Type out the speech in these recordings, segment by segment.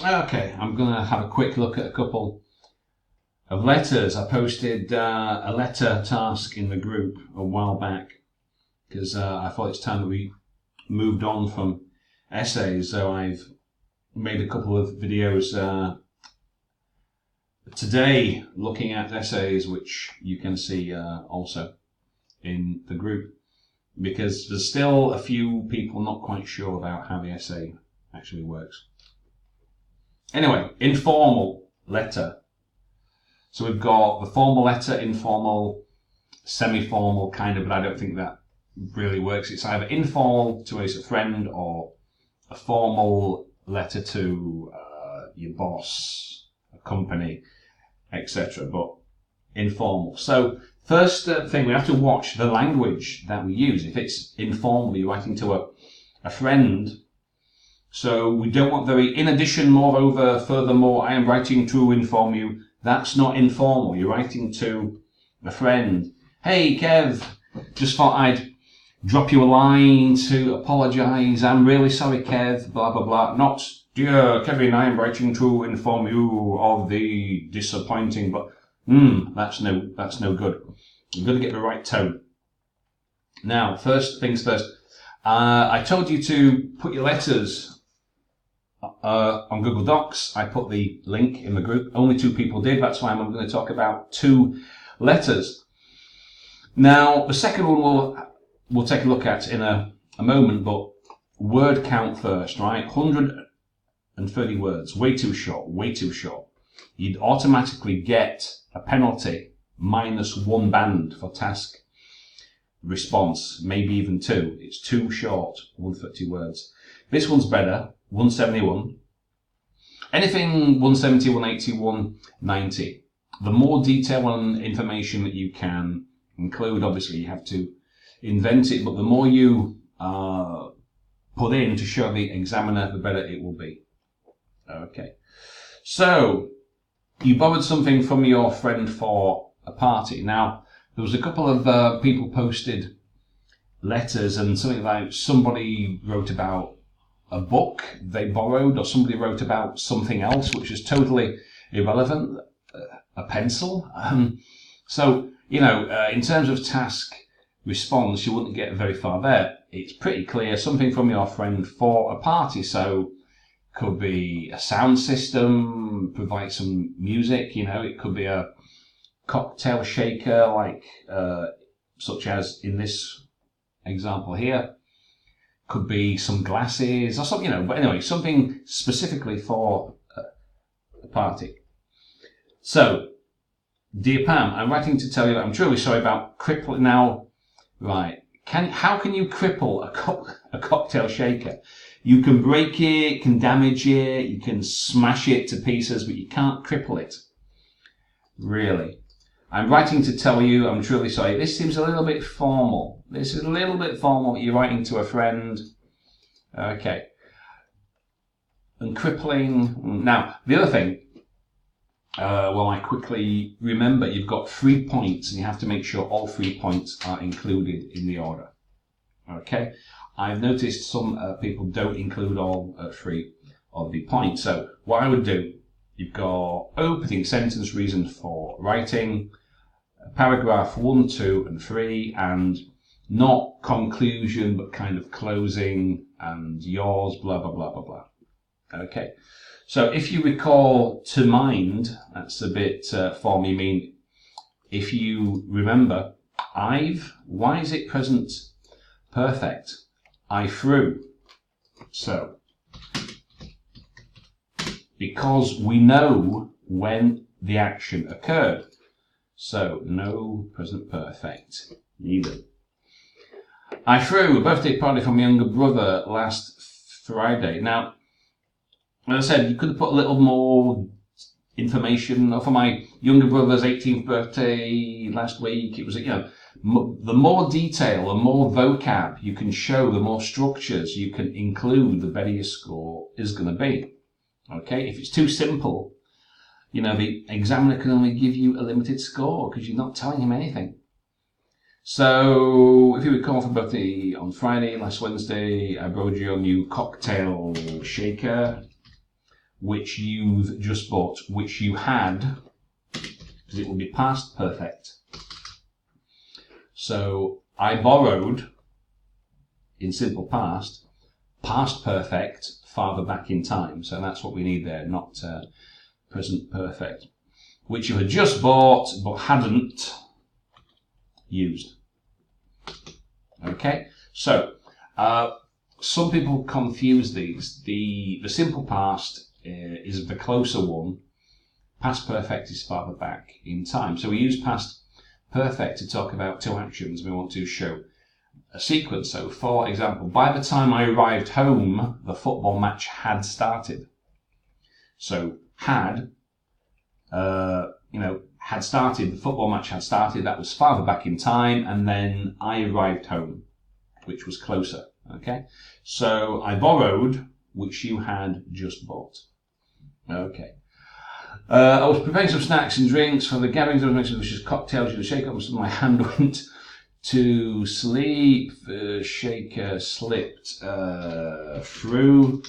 Okay, I'm going to have a quick look at a couple of letters. I posted a letter task in the group a while back because I thought it's time that we moved on from essays. So I've made a couple of videos today looking at essays, which you can see also in the group, because there's still a few people not quite sure about how the essay actually works. Anyway, informal letter. So we've got the formal letter, informal, semi-formal kind of, but I don't think that really works. It's either informal to a friend or a formal letter to your boss, a company, etc. But informal. So first thing, we have to watch the language that we use. If it's informal, you're writing to a friend. So we don't want in addition, moreover, furthermore, I am writing to inform you. That's not informal. You're writing to a friend. Hey, Kev, just thought I'd drop you a line to apologise. I'm really sorry, Kev, blah, blah, blah. Not, dear Kevin, I am writing to inform you of the disappointing, but that's no good. You've got to get the right tone. Now, first things first. I told you to put your letters on Google Docs. I put the link in the group. Only 2 people did. That's why I'm going to talk about 2 letters. Now, the second one we'll take a look at in a moment, but word count first, right? 130 words. Way too short. Way too short. You'd automatically get a penalty, -1 band for task response, maybe even 2. It's too short, 130 words. This one's better, 171. Anything 170, 180, 190. The more detail and information that you can include, obviously you have to invent it, but the more you put in to show the examiner, the better it will be. Okay. So, you borrowed something from your friend for a party. Now, there was a couple of people posted letters, and something like somebody wrote about a book they borrowed, or somebody wrote about something else which is totally irrelevant, a pencil. So, in terms of task response, you wouldn't get very far there. It's pretty clear, something from your friend for a party. So, could be a sound system, provide some music, it could be a cocktail shaker, like such as in this example here. Could be some glasses or something, but anyway, something specifically for a party. So, dear Pam, I'm writing to tell you that I'm truly sorry about crippling. Now, right, how can you cripple a cocktail shaker? You can break it, can damage it, you can smash it to pieces, but you can't cripple it. Really. I'm writing to tell you I'm truly sorry. This seems a little bit formal. This is a little bit formal. You're writing to a friend. Okay. And crippling. Now, the other thing, I quickly remember, you've got 3 points, and you have to make sure all 3 points are included in the order. Okay. I've noticed some people don't include all 3 of the points. So what I would do, you've got opening sentence, reason for writing, paragraph 1, 2, and 3, and not conclusion, but kind of closing, and yours, blah, blah, blah, blah, blah. Okay. So if you recall to mind, that's a bit formal. I mean, if you remember, why is it present perfect? I threw. So, because we know when the action occurred. So, no present perfect. Neither. I threw a birthday party for my younger brother last Friday. Now, as I said, you could have put a little more information. For my younger brother's 18th birthday last week, it was, the more detail, the more vocab you can show, the more structures you can include, the better your score is going to be. Okay, if it's too simple, the examiner can only give you a limited score because you're not telling him anything. So, if you recall for birthday on Friday, last Wednesday, I borrowed your new cocktail shaker. which you've just bought, which you had, because it will be past perfect. So I borrowed in simple past, past perfect, farther back in time. So that's what we need there, not present perfect, which you had just bought but hadn't used. Okay, so some people confuse these. The simple past is the closer one. Past perfect is farther back in time. So we use past perfect to talk about two actions we want to show a sequence. So, for example, by the time I arrived home, the football match had started. So, had started, the football match had started, that was farther back in time, and then I arrived home, which was closer, okay? So, I borrowed, which you had just bought. Okay. I was preparing some snacks and drinks for the gatherings. I was making some delicious cocktails. You shake up, my hand went to sleep. The shaker slipped through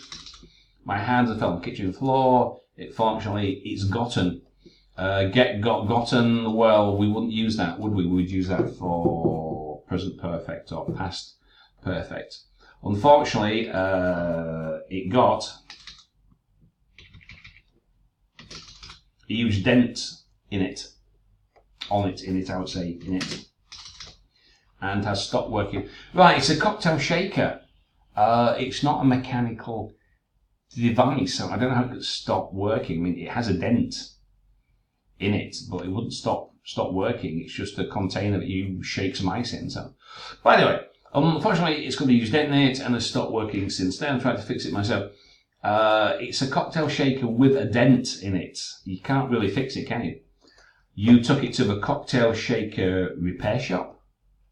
my hands and fell on the kitchen floor. It's gotten. Gotten. Well, we wouldn't use that, would we? We would use that for present perfect or past perfect. Unfortunately, it got a huge dent in it, I would say, in it, and has stopped working. Right, it's a cocktail shaker. It's not a mechanical device, so I don't know how it could stop working. I mean, it has a dent in it, but it wouldn't stop working. It's just a container that you shake some ice in. So, but anyway, unfortunately, it's got a huge dent in it and has stopped working since then. I tried to fix it myself. It's a cocktail shaker with a dent in it. You can't really fix it, can you? You took it to the cocktail shaker repair shop.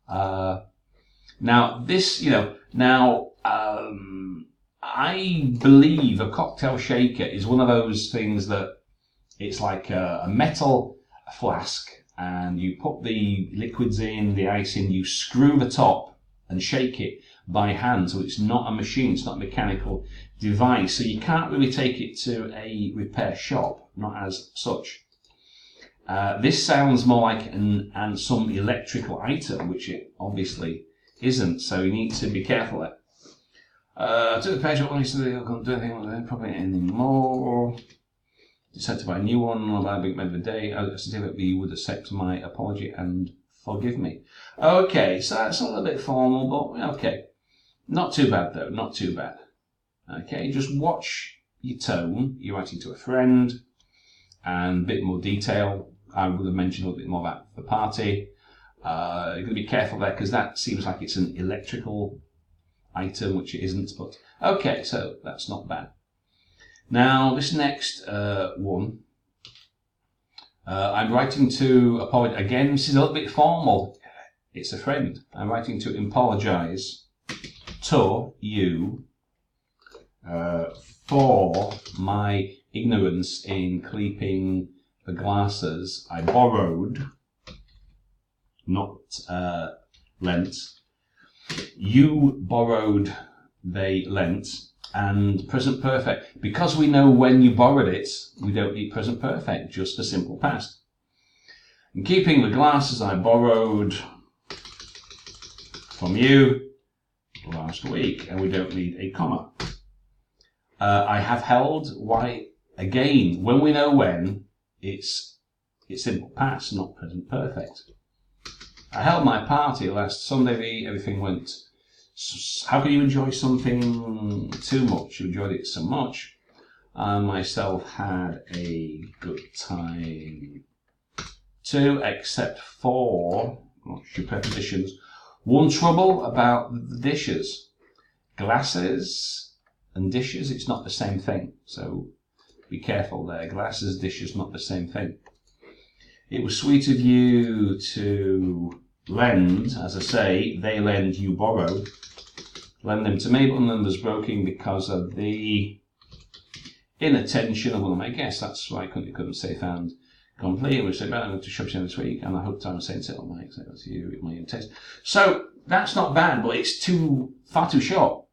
Now this, I believe a cocktail shaker is one of those things that it's like a metal flask, and you put the liquids in, the ice in, you screw the top and shake it by hand. So it's not a machine, it's not a mechanical device. So you can't really take it to a repair shop, not as such. This sounds more like some electrical item, which it obviously isn't. So you need to be careful there. To the page, I said I can't do anything with it, probably anymore. Decided to buy a new one on a big made of the day. I suggest that you would accept my apology and forgive me. Okay, so that's a little bit formal, but okay. Not too bad though, not too bad. Okay, just watch your tone. You're writing to a friend, and a bit more detail. I would have mentioned a little bit more about the party. You're going to be careful there because that seems like it's an electrical item, which it isn't. But okay, so that's not bad. Now this next one, I'm writing to apologize. Again, this is a little bit formal. It's a friend. I'm writing to apologise to you for my ignorance in keeping the glasses I borrowed, not lent. You borrowed, they lent, and present perfect. Because we know when you borrowed it, we don't need present perfect, just a simple past. In keeping the glasses I borrowed from you last week, and we don't need a comma. I have held, why, again, when we know when, it's simple past, not present perfect. I held my party last Sunday, everything went. How can you enjoy something too much? You enjoyed it so much. I myself had a good time too, except for, what's your prepositions? One trouble about the dishes. Glasses and dishes, it's not the same thing. So be careful there. Glasses, dishes, not the same thing. It was sweet of you to lend, as I say, they lend, you borrow. Lend them to me, but one of them was broken because of the inattention of one of my guests. That's why I couldn't say found complete. We said, well, I'm going to shop this week, and I hope time sent it on my example to you, my taste. So that's not bad, but it's far too short.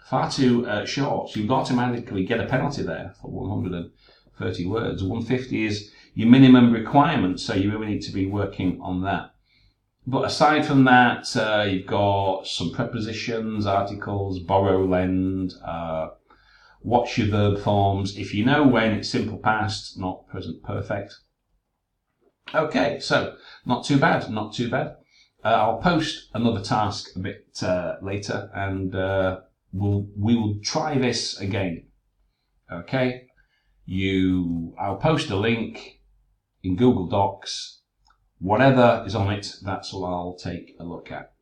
far too short. So you'd automatically get a penalty there for 130 words. 150 is your minimum requirement, so you really need to be working on that. But aside from that, you've got some prepositions, articles, borrow, lend, what's your verb forms. If you know when, it's simple past, not present perfect. Okay, so not too bad, not too bad. I'll post another task a bit later, and we will try this again. Okay, I'll post a link in Google Docs. Whatever is on it, that's what I'll take a look at.